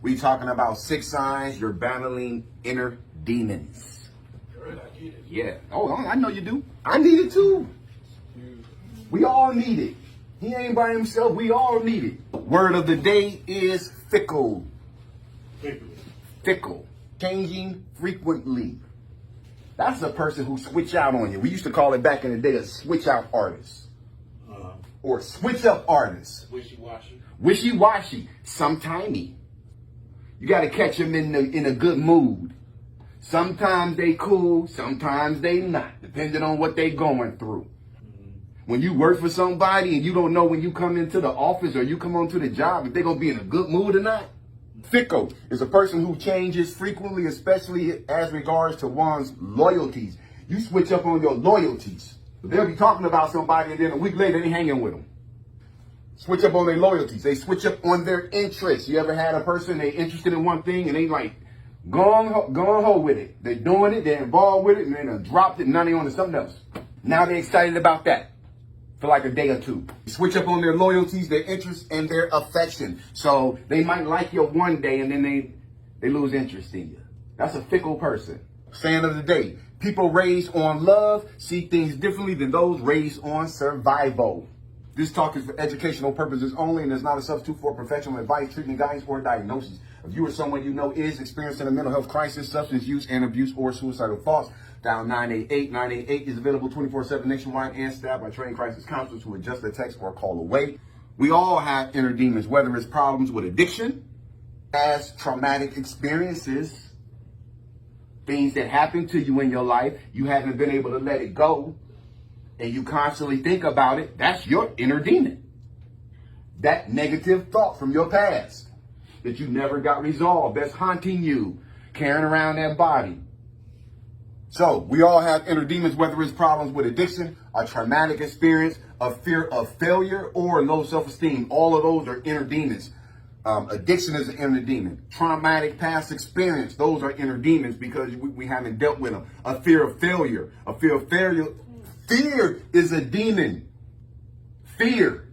We talking about 6 signs you're battling inner demons. Good, I get it. Yeah. Oh, I know you do. I need it too. We all need it. He ain't by himself. We all need it. Word of the day is fickle. Fickle. Changing frequently. That's a person who switch out on you. We used to call it back in the day a switch out artist. Or switch up artist. Wishy-washy. Wishy-washy. Sometimey. You got to catch them in a good mood. Sometimes they cool, sometimes they not, depending on what they going through. When you work for somebody and you don't know when you come into the office or you come onto the job if they're going to be in a good mood or not. Fickle is a person who changes frequently, especially as regards to one's loyalties. You switch up on your loyalties. They'll be talking about somebody and then a week later they hanging with them. Switch up on their loyalties. They switch up on their interests. You ever had a person, they interested in one thing and they like, gone ho with it. They're doing it, they're involved with it, and then dropped it, and now they on to something else. Now they're excited about that for like a day or two. Switch up on their loyalties, their interests, and their affection. So they might like you one day and then they lose interest in you. That's a fickle person. Saying of the day, people raised on love see things differently than those raised on survival. This talk is for educational purposes only and is not a substitute for professional advice, treatment, guidance, or diagnosis. If you or someone you know is experiencing a mental health crisis, substance use and abuse, or suicidal thoughts, dial 988. 988 is available 24/7 nationwide and staffed by trained crisis counselors who adjust the text or call away. We all have inner demons, whether it's problems with addiction, past traumatic experiences, things that happen to you in your life, you haven't been able to let it go, and you constantly think about it. That's your inner demon. That negative thought from your past that you never got resolved, that's haunting you, carrying around that body. So we all have inner demons, whether it's problems with addiction, a traumatic experience, a fear of failure, or low self-esteem. All of those are inner demons. Addiction is an inner demon. Traumatic past experience, those are inner demons because we haven't dealt with them. A fear of failure. Fear is a demon. Fear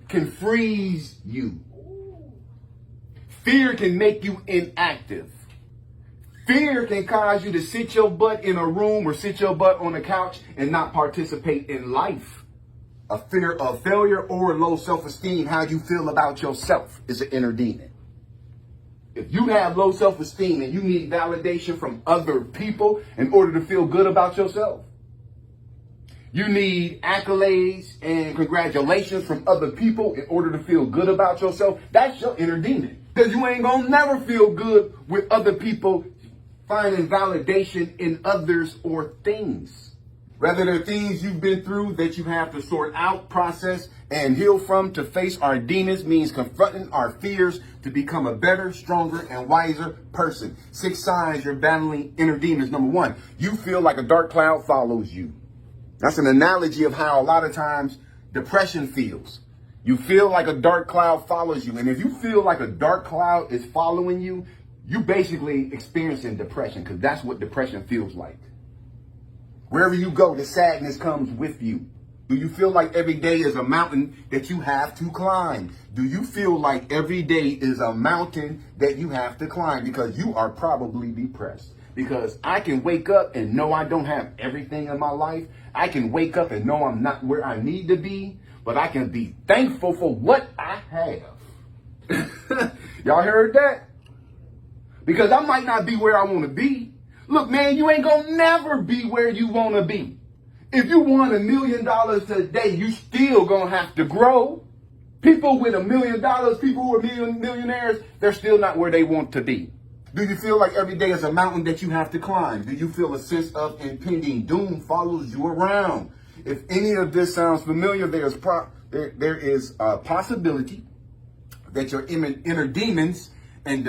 can freeze you. Fear can make you inactive. Fear can cause you to sit your butt in a room or sit your butt on a couch and not participate in life. A fear of failure or low self-esteem, how you feel about yourself, is an inner demon. If you have low self-esteem and you need validation from other people in order to feel good about yourself, you need accolades and congratulations from other people in order to feel good about yourself, that's your inner demon. Because you ain't gonna never feel good with other people finding validation in others or things. Whether they're things you've been through that you have to sort out, process, and heal from. To face our demons means confronting our fears to become a better, stronger, and wiser person. 6 signs you're battling inner demons. Number 1, you feel like a dark cloud follows you. That's an analogy of how a lot of times depression feels. You feel like a dark cloud follows you. And if you feel like a dark cloud is following you, you basically experiencing depression, because that's what depression feels like. Wherever you go, the sadness comes with you. Do you feel like every day is a mountain that you have to climb? Do you feel like every day is a mountain that you have to climb? Because you are probably depressed. Because I can wake up and know I don't have everything in my life. I can wake up and know I'm not where I need to be, but I can be thankful for what I have. Y'all heard that? Because I might not be where I want to be. Look, man, you ain't gonna never be where you want to be. If you won $1 million today, you still gonna have to grow. People with $1 million, people who are millionaires, they're still not where they want to be. Do you feel like every day is a mountain that you have to climb? Do you feel a sense of impending doom follows you around? If any of this sounds familiar, there is a possibility that your inner demons and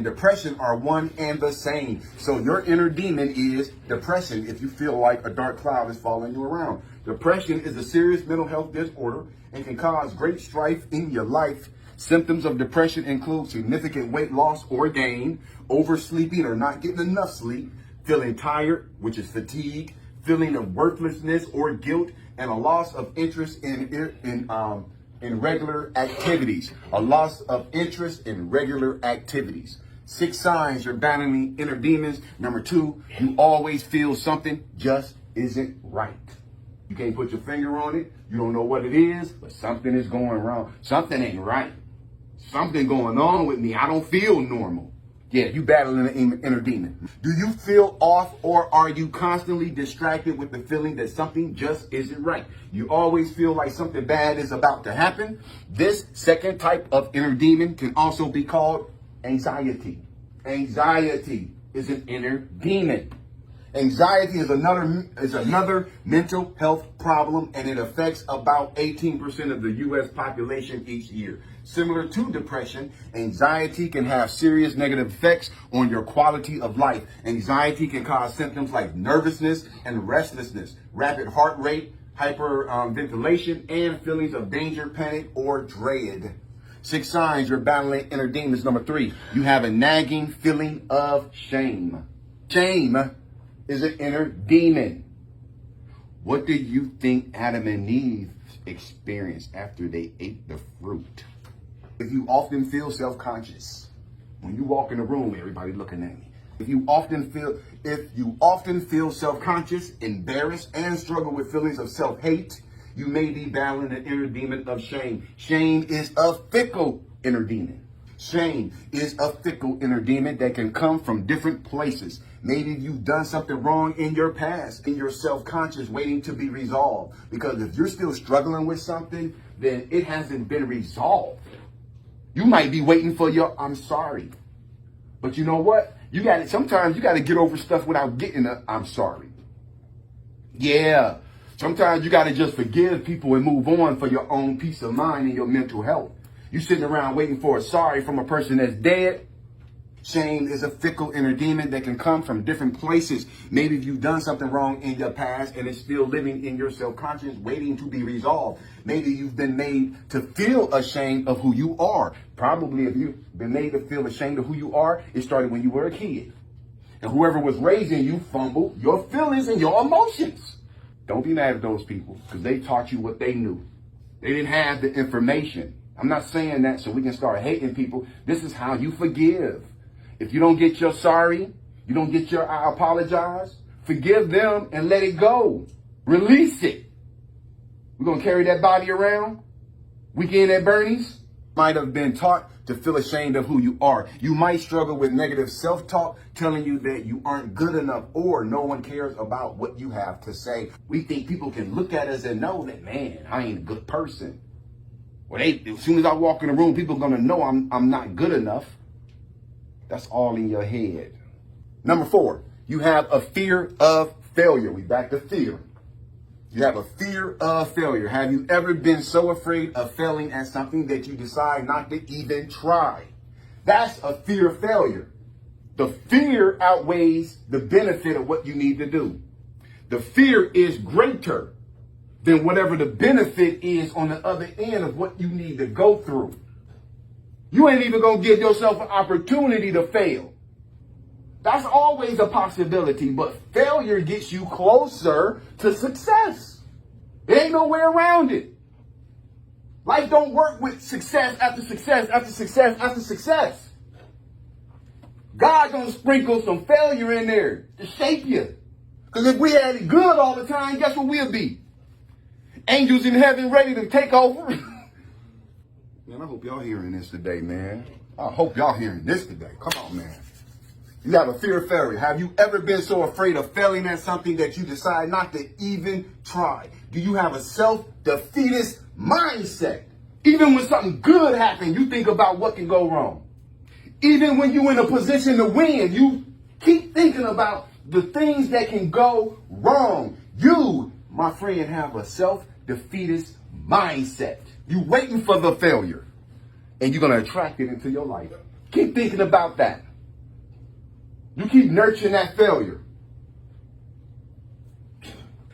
depression are one and the same. So your inner demon is depression if you feel like a dark cloud is following you around. Depression is a serious mental health disorder and can cause great strife in your life. Symptoms of depression include significant weight loss or gain, oversleeping or not getting enough sleep, feeling tired, which is fatigue, feeling of worthlessness or guilt, and a loss of interest in in regular activities, a loss of interest in regular activities. 6 signs you're battling inner demons. Number 2, you always feel something just isn't right. You can't put your finger on it. You don't know what it is, but something is going wrong. Something ain't right. Something going on with me. I don't feel normal. Yeah, you battling an inner demon. Do you feel off, or are you constantly distracted with the feeling that something just isn't right? You always feel like something bad is about to happen. This second type of inner demon can also be called anxiety. Anxiety is an inner demon. Anxiety is another mental health problem, and it affects about 18% of the U.S. population each year. Similar to depression, anxiety can have serious negative effects on your quality of life. Anxiety can cause symptoms like nervousness and restlessness, rapid heart rate, hyperventilation, and feelings of danger, panic, or dread. 6 signs you're battling inner demons. Number 3, you have a nagging feeling of shame. Shame is an inner demon. What do you think Adam and Eve experienced after they ate the fruit? If you often feel self-conscious, when you walk in a room, everybody looking at me. If you often feel self-conscious, embarrassed, and struggle with feelings of self-hate, you may be battling an inner demon of shame. Shame is a fickle inner demon. Shame is a fickle inner demon that can come from different places. Maybe you've done something wrong in your past, and you're self-conscious waiting to be resolved. Because if you're still struggling with something, then it hasn't been resolved. You might be waiting for your I'm sorry. But you know what? Sometimes you got to get over stuff without getting a I'm sorry. Yeah. Sometimes you got to just forgive people and move on for your own peace of mind and your mental health. You sitting around waiting for a sorry from a person that's dead. Shame is a fickle inner demon that can come from different places. Maybe you've done something wrong in your past and it's still living in your self-conscious, waiting to be resolved. Maybe you've been made to feel ashamed of who you are. Probably if you've been made to feel ashamed of who you are, it started when you were a kid. And whoever was raising you fumbled your feelings and your emotions. Don't be mad at those people because they taught you what they knew. They didn't have the information. I'm not saying that so we can start hating people. This is how you forgive. If you don't get your sorry, you don't get your I apologize, forgive them and let it go. Release it. We're going to carry that body around. Weekend at Bernie's. Might have been taught to feel ashamed of who you are. You might struggle with negative self-talk telling you that you aren't good enough or no one cares about what you have to say. We think people can look at us and know that, man, I ain't a good person. Well, as soon as I walk in the room, people are going to know I'm not good enough. That's all in your head. Number 4, you have a fear of failure. We back to fear. You have a fear of failure. Have you ever been so afraid of failing at something that you decide not to even try? That's a fear of failure. The fear outweighs the benefit of what you need to do. The fear is greater than whatever the benefit is on the other end of what you need to go through. You ain't even going to give yourself an opportunity to fail. That's always a possibility, but failure gets you closer to success. There ain't no way around it. Life don't work with success after success after success after success. God gonna sprinkle some failure in there to shape you. Because if we had it good all the time, guess what we'll be? Angels in heaven ready to take over. Man, I hope y'all hearing this today, man. I hope y'all hearing this today. Come on, man. You have a fear of failure. Have you ever been so afraid of failing at something that you decide not to even try? Do you have a self-defeatist mindset? Even when something good happens, you think about what can go wrong. Even when you're in a position to win, you keep thinking about the things that can go wrong. You, my friend, have a self-defeatist mindset. You waiting for the failure, and you're going to attract it into your life. Keep thinking about that. You keep nurturing that failure.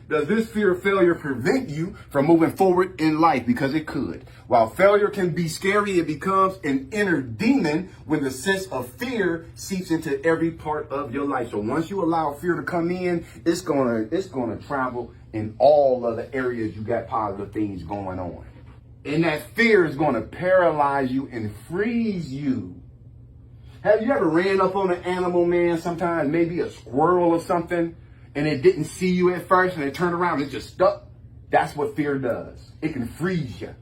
Does this fear of failure prevent you from moving forward in life? Because it could. While failure can be scary, it becomes an inner demon when the sense of fear seeps into every part of your life. So once you allow fear to come in, it's gonna travel in all of the areas you got positive things going on. And that fear is going to paralyze you and freeze you. Have you ever ran up on an animal, man, sometimes maybe a squirrel or something, and it didn't see you at first and it turned around and it just stuck? That's what fear does. It can freeze you.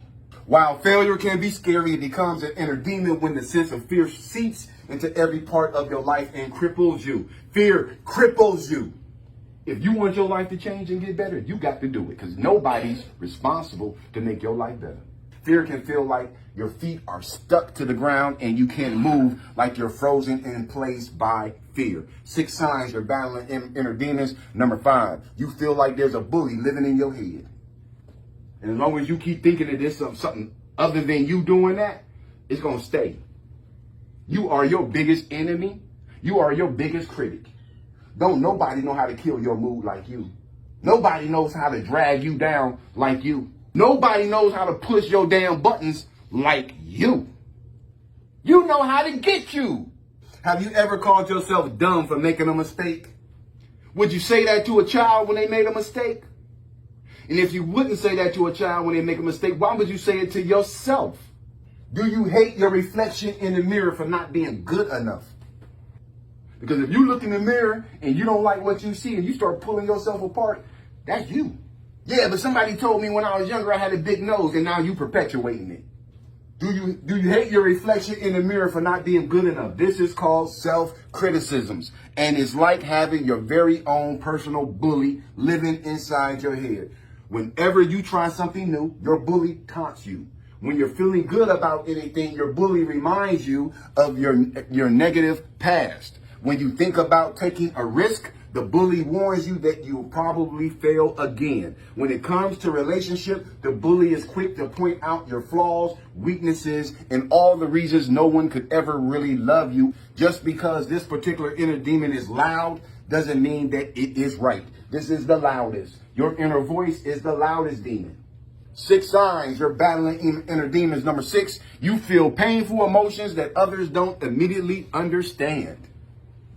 While failure can be scary, it becomes an inner demon when the sense of fear seeps into every part of your life and cripples you. Fear cripples you. If you want your life to change and get better, you got to do it, because nobody's responsible to make your life better. Fear can feel like your feet are stuck to the ground and you can't move, like you're frozen in place by fear. 6 signs you're battling inner demons. Number 5, you feel like there's a bully living in your head. And as long as you keep thinking that there's something other than you doing that, it's going to stay. You are your biggest enemy. You are your biggest critic. Don't nobody know how to kill your mood like you. Nobody knows how to drag you down like you. Nobody knows how to push your damn buttons like you. You know how to get you. Have you ever called yourself dumb for making a mistake? Would you say that to a child when they made a mistake? And if you wouldn't say that to a child when they make a mistake, why would you say it to yourself? Do you hate your reflection in the mirror for not being good enough? Because if you look in the mirror and you don't like what you see and you start pulling yourself apart, that's you. Yeah, but somebody told me when I was younger I had a big nose, and now you perpetuating it. Do you hate your reflection in the mirror for not being good enough? This is called self-criticisms. And it's like having your very own personal bully living inside your head. Whenever you try something new, your bully taunts you. When you're feeling good about anything, your bully reminds you of your negative past. When you think about taking a risk, the bully warns you that you'll probably fail again. When it comes to relationship, the bully is quick to point out your flaws, weaknesses, and all the reasons no one could ever really love you. Just because this particular inner demon is loud doesn't mean that it is right. This is the loudest. Your inner voice is the loudest demon. 6 signs you're battling inner demons. Number 6, you feel painful emotions that others don't immediately understand.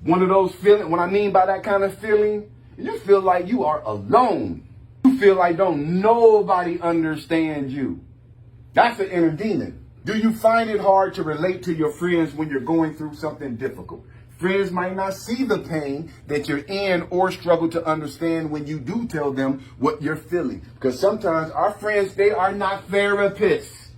One of those feelings, what I mean by that kind of feeling, you feel like you are alone. You feel like don't nobody understand you. That's an inner demon. Do you find it hard to relate to your friends when you're going through something difficult? Friends might not see the pain that you're in or struggle to understand when you do tell them what you're feeling. Because sometimes our friends, they are not therapists.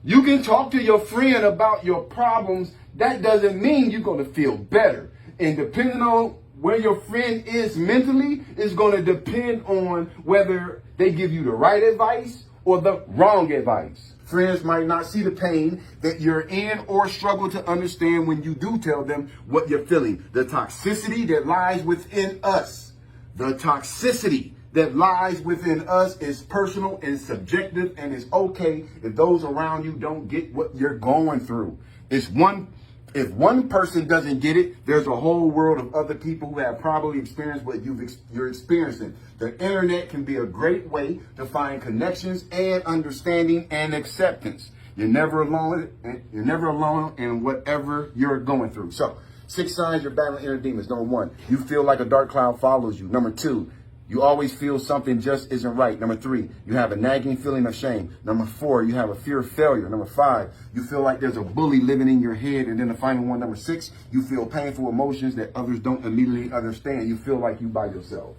You can talk to your friend about your problems. That doesn't mean you're going to feel better. And depending on where your friend is mentally is going to depend on whether they give you the right advice or the wrong advice. Friends might not see the pain that you're in or struggle to understand when you do tell them what you're feeling. The toxicity that lies within us. The toxicity that lies within us is personal and subjective, and it's okay if those around you don't get what you're going through. If one person doesn't get it, there's a whole world of other people who have probably experienced what you're experiencing. The internet can be a great way to find connections and understanding and acceptance. You're never alone. You're never alone in whatever you're going through. So, 6 signs you're battling inner demons. Number 1, you feel like a dark cloud follows you. Number 2, you always feel something just isn't right. Number 3, you have a nagging feeling of shame. Number 4, you have a fear of failure. Number 5, you feel like there's a bully living in your head. And then the final one, number 6, you feel painful emotions that others don't immediately understand. You feel like you by yourself.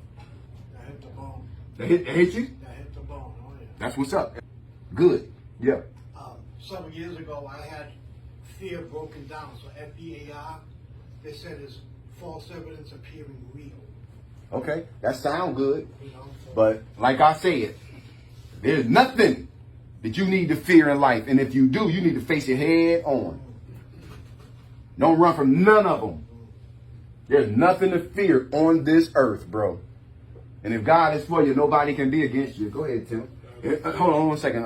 That hit the bone. That hit you? That hit the bone, oh yeah. That's what's up. Good. Yeah. Several years ago, I had fear broken down. So FEAR, they said is false evidence appearing real. Okay, that sounds good. You know, so But like I said, there's nothing that you need to fear in life. And if you do, you need to face it head on. Don't run from none of them. There's nothing to fear on this earth, bro. And if God is for you, nobody can be against you. Go ahead, Tim. Hold on 1 second.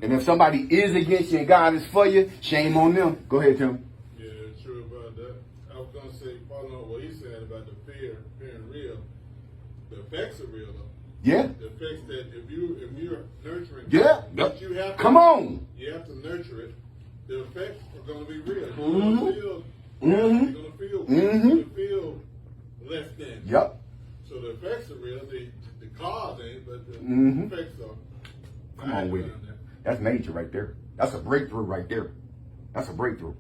And if somebody is against you and God is for you, shame on them. Go ahead, Tim. Yeah, true about that. I was going to say, following on what he's saying about the fear being real, the effects are real, though. Yeah. The effects that if you're nurturing, Yeah. but you have to, Come on. you have to nurture it. The effects are going to be real. Mm-hmm. You're going to feel, you're going to feel less than. Yep. So the effects are real. The cause ain't, but the effects are. Come on with it. That's major right there. That's a breakthrough right there. That's a breakthrough.